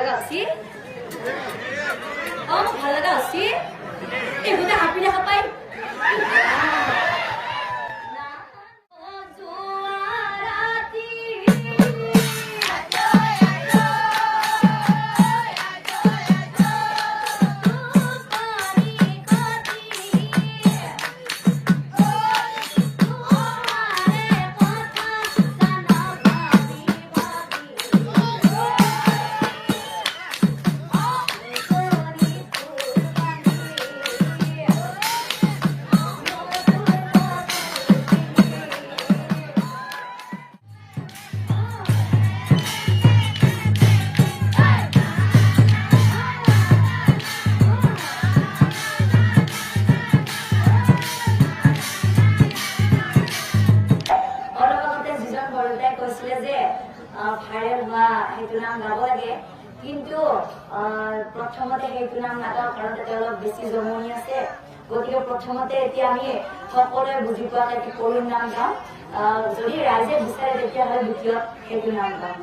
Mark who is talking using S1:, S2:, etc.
S1: লাগা আছে ভাল লাগা আছে এগুলো হাপি দেখা পাই ভাইৰেল হোৱা সেইটো নাম গাব লাগে কিন্তু প্ৰথমতে সেইটো নাম নাগাওঁ কাৰণ তাতে অলপ বেছি জমনি আছে গতিকে প্ৰথমতে এতিয়া আমি সকলোৱে বুজি পোৱাকে এটি কৰুণ নাম গাম যদি ৰাইজে বিচাৰে তেতিয়াহ'লে দ্বিতীয়ত সেইটো নাম গাম